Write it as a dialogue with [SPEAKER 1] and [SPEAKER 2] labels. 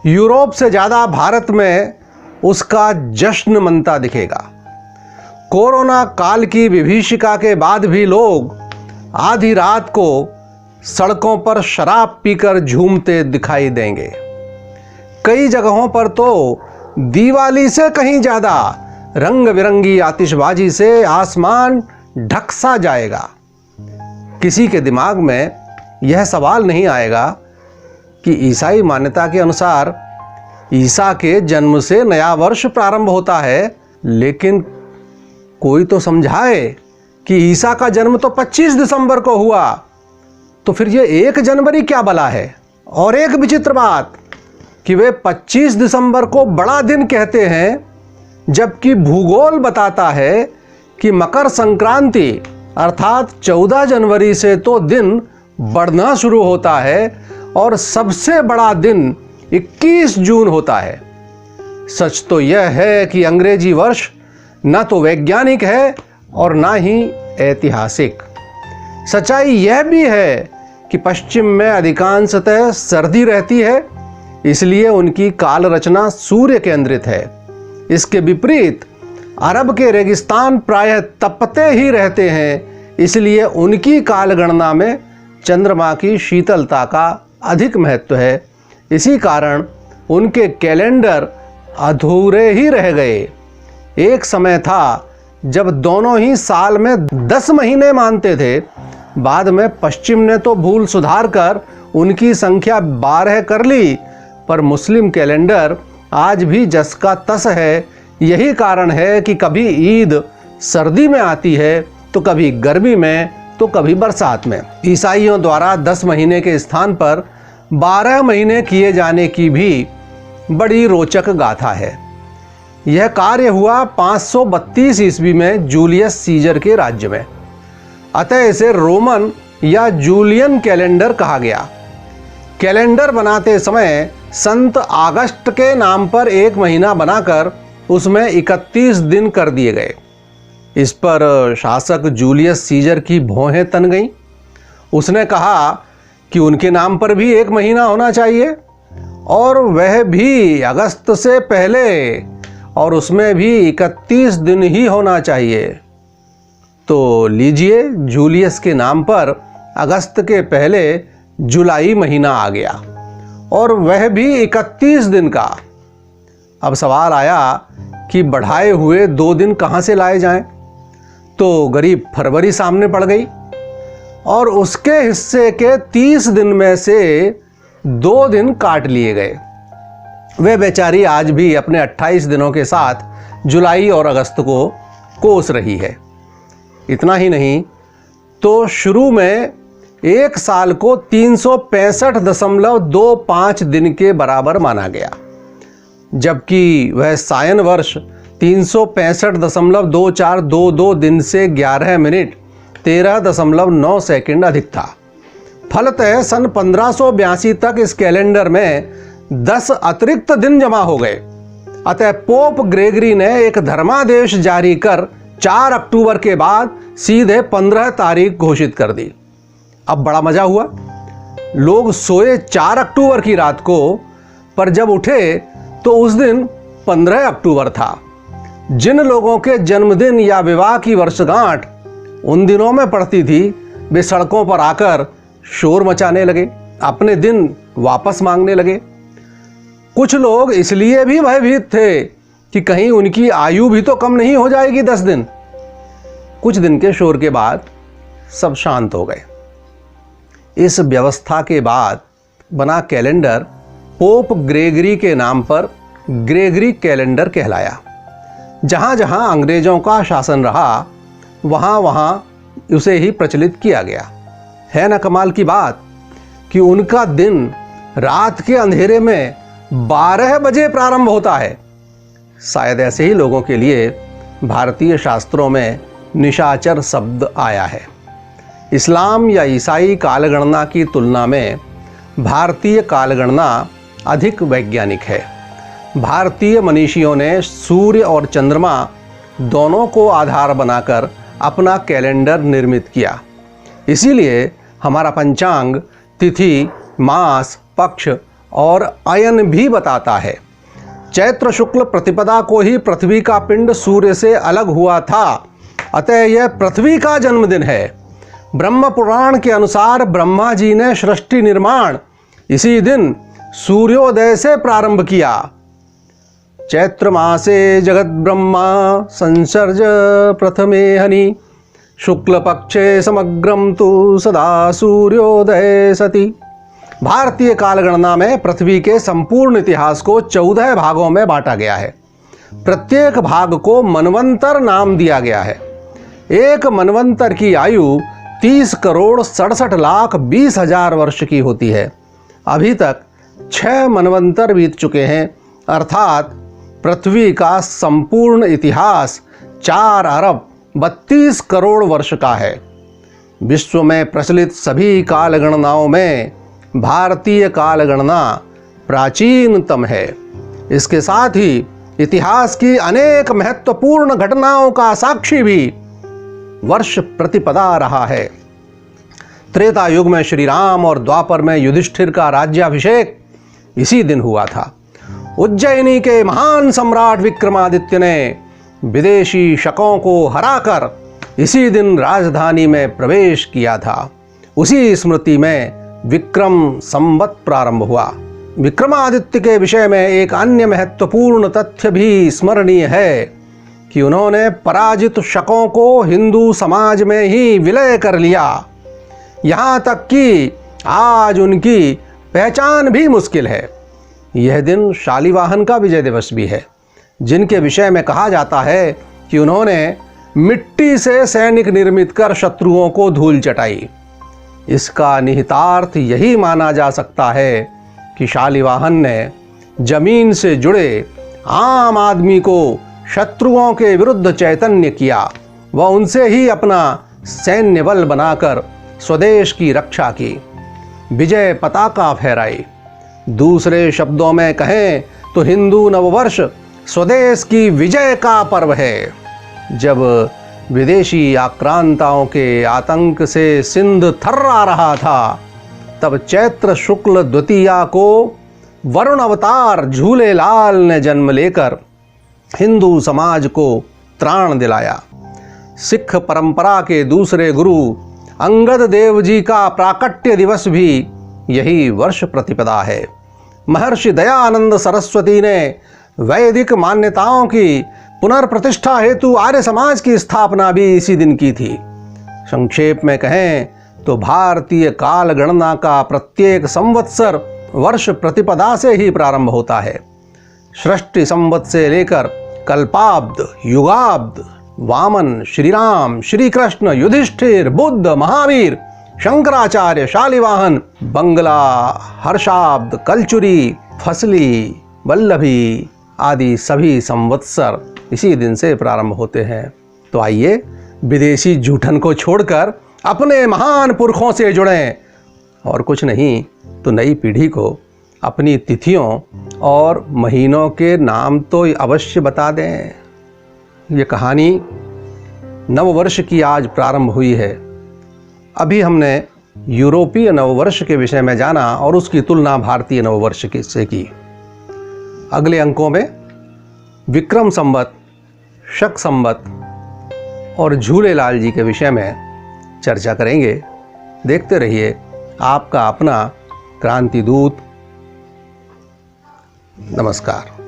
[SPEAKER 1] Europe से ज़्यादा भारत में उसका जश्न मनता दिखेगा। कोरोना काल की विभीषिका के बाद भी लोग आधी रात को सड़कों पर शराब पीकर झूमते दिखाई देंगे। कई जगहों पर तो दिवाली से कहीं ज़्यादा रंग बिरंगी आतिशबाजी से आसमान ढक सा जाएगा। किसी के दिमाग में यह सवाल नहीं आएगा कि ईसाई मान्यता के अनुसार ईसा के जन्म से नया वर्ष प्रारंभ होता है, लेकिन कोई तो समझाए कि ईसा का जन्म तो 25 दिसंबर को हुआ, तो फिर ये 1 जनवरी क्या भला है। और एक विचित्र बात कि वे 25 दिसंबर को बड़ा दिन कहते हैं, जबकि भूगोल बताता है कि मकर संक्रांति अर्थात 14 जनवरी से तो दिन बढ़ना शुरू होता है और सबसे बड़ा दिन 21 जून होता है। सच तो यह है कि अंग्रेजी वर्ष न तो वैज्ञानिक है और ना ही ऐतिहासिक। सच्चाई यह भी है कि पश्चिम में अधिकांशतः सर्दी रहती है, इसलिए उनकी काल रचना सूर्य केंद्रित है। इसके विपरीत अरब के रेगिस्तान प्रायः तपते ही रहते हैं, इसलिए उनकी काल गणना में चंद्रमा की शीतलता का अधिक महत्व है। इसी कारण उनके कैलेंडर अधूरे ही रह गए। एक समय था जब दोनों ही साल में 10 महीने मानते थे। बाद में पश्चिम ने तो भूल सुधार कर उनकी संख्या 12 कर ली, पर मुस्लिम कैलेंडर आज भी जस का तस है। यही कारण है कि कभी ईद सर्दी में आती है, तो कभी गर्मी में, तो कभी बरसात में। ईसाइयों द्वारा 10 महीने के स्थान पर 12 महीने किए जाने की भी बड़ी रोचक गाथा है। यह कार्य हुआ 532 ईस्वी में जूलियस सीजर के राज्य में। अतः इसे रोमन या जूलियन कैलेंडर कहा गया। कैलेंडर बनाते समय संत अगस्त के नाम पर एक महीना बनाकर उसमें 31 दिन कर दिए गए। इस पर शासक जूलियस सीजर की भौहें तन गईं। उसने कहा कि उनके नाम पर भी एक महीना होना चाहिए, और वह भी अगस्त से पहले, और उसमें भी 31 दिन ही होना चाहिए। तो लीजिए, जूलियस के नाम पर अगस्त के पहले जुलाई महीना आ गया, और वह भी 31 दिन का। अब सवाल आया कि बढ़ाए हुए 2 दिन कहाँ से लाए जाएं? तो गरीब फरवरी सामने पड़ गई, और उसके हिस्से के 30 दिन में से 2 दिन काट लिए गए। वे बेचारी आज भी अपने 28 दिनों के साथ जुलाई और अगस्त को कोस रही है। इतना ही नहीं, तो शुरू में एक साल को 365.25 दिन के बराबर माना गया, जबकि वह सायन वर्ष 365.2422 दिन से 11 मिनट 13.9 सेकंड अधिक था। फलतः सन 1582 तक इस कैलेंडर में 10 अतिरिक्त दिन जमा हो गए। अतः पोप ग्रेगरी ने एक धर्मादेश जारी कर 4 अक्टूबर के बाद सीधे 15 तारीख घोषित कर दी। अब बड़ा मजा हुआ। लोग सोए 4 अक्टूबर की रात को, पर जब उठे तो उस दिन 15 अक्टूबर था। जिन लोगों के जन्मदिन या विवाह की वर्षगांठ उन दिनों में पड़ती थी, वे सड़कों पर आकर शोर मचाने लगे, अपने दिन वापस मांगने लगे। कुछ लोग इसलिए भी भयभीत थे कि कहीं उनकी आयु भी तो कम नहीं हो जाएगी 10 दिन। कुछ दिन के शोर के बाद सब शांत हो गए। इस व्यवस्था के बाद बना कैलेंडर पोप ग्रेगरी के नाम पर ग्रेगरी कैलेंडर कहलाया। जहाँ जहाँ अंग्रेजों का शासन रहा, वहाँ वहाँ उसे ही प्रचलित किया गया। है ना कमाल की बात कि उनका दिन रात के अंधेरे में 12 बजे प्रारंभ होता है। शायद ऐसे ही लोगों के लिए भारतीय शास्त्रों में निशाचर शब्द आया है। इस्लाम या ईसाई कालगणना की तुलना में भारतीय कालगणना अधिक वैज्ञानिक है। भारतीय मनीषियों ने सूर्य और चंद्रमा दोनों को आधार बनाकर अपना कैलेंडर निर्मित किया। इसीलिए हमारा पंचांग तिथि, मास, पक्ष और अयन भी बताता है। चैत्र शुक्ल प्रतिपदा को ही पृथ्वी का पिंड सूर्य से अलग हुआ था, अतः यह पृथ्वी का जन्मदिन है। ब्रह्म पुराण के अनुसार ब्रह्मा जी ने सृष्टि निर्माण इसी दिन सूर्योदय से प्रारंभ किया। चैत्र मासे जगत ब्रह्मा संसर्ज प्रथमे हनि, शुक्ल पक्षे समग्रम तु सदा सूर्योदय सति। भारतीय कालगणना में पृथ्वी के संपूर्ण इतिहास को 14 भागों में बांटा गया है। प्रत्येक भाग को मनवंतर नाम दिया गया है। एक मनवंतर की आयु 30,67,20,000 वर्ष की होती है। अभी तक 6 मनवंतर बीत चुके हैं, अर्थात पृथ्वी का संपूर्ण इतिहास 4 अरब 32 करोड़ वर्ष का है। विश्व में प्रचलित सभी कालगणनाओं में भारतीय कालगणना प्राचीनतम है। इसके साथ ही इतिहास की अनेक महत्वपूर्ण घटनाओं का साक्षी भी वर्ष प्रतिपदा रहा है। त्रेता युग में श्री राम और द्वापर में युधिष्ठिर का राज्याभिषेक इसी दिन हुआ था। उज्जैनी के महान सम्राट विक्रमादित्य ने विदेशी शकों को हराकर इसी दिन राजधानी में प्रवेश किया था। उसी स्मृति में विक्रम संवत प्रारंभ हुआ। विक्रमादित्य के विषय में एक अन्य महत्वपूर्ण तथ्य भी स्मरणीय है कि उन्होंने पराजित शकों को हिंदू समाज में ही विलय कर लिया। यहाँ तक कि आज उनकी पहचान भी मुश्किल है। यह दिन शालिवाहन का विजय दिवस भी है, जिनके विषय में कहा जाता है कि उन्होंने मिट्टी से सैनिक निर्मित कर शत्रुओं को धूल चटाई। इसका निहितार्थ यही माना जा सकता है कि शालिवाहन ने जमीन से जुड़े आम आदमी को शत्रुओं के विरुद्ध चैतन्य किया व उनसे ही अपना सैन्य बल बनाकर स्वदेश की रक्षा की, विजय पताका फहराई। दूसरे शब्दों में कहें तो हिंदू नववर्ष स्वदेश की विजय का पर्व है। जब विदेशी आक्रांताओं के आतंक से सिंध थर्रा रहा था, तब चैत्र शुक्ल द्वितीया को वरुण अवतार झूलेलाल ने जन्म लेकर हिंदू समाज को त्राण दिलाया। सिख परंपरा के दूसरे गुरु अंगद देव जी का प्राकट्य दिवस भी यही वर्ष प्रतिपदा है। महर्षि दयानंद सरस्वती ने वैदिक मान्यताओं की पुनर्प्रतिष्ठा हेतु आर्य समाज की स्थापना भी इसी दिन की थी। संक्षेप में कहें तो भारतीय काल गणना का प्रत्येक संवत्सर वर्ष प्रतिपदा से ही प्रारंभ होता है। सृष्टि संवत से लेकर कल्पाब्द, युगाब्द, वामन, श्री राम, श्री कृष्ण, युधिष्ठिर, बुद्ध, महावीर, शंकराचार्य, शालिवाहन, बंगला, हर्षाब्द, कलचुरी, फसली, वल्लभी आदि सभी संवत्सर इसी दिन से प्रारंभ होते हैं। तो आइए विदेशी जूठन को छोड़कर अपने महान पुरखों से जुड़ें और कुछ नहीं तो नई पीढ़ी को अपनी तिथियों और महीनों के नाम तो अवश्य बता दें। ये कहानी नववर्ष की आज प्रारंभ हुई है। अभी हमने यूरोपीय नववर्ष के विषय में जाना और उसकी तुलना भारतीय नववर्ष से की। अगले अंकों में विक्रम संवत, शक संवत और झूलेलाल जी के विषय में चर्चा करेंगे। देखते रहिए आपका अपना क्रांति दूत। नमस्कार।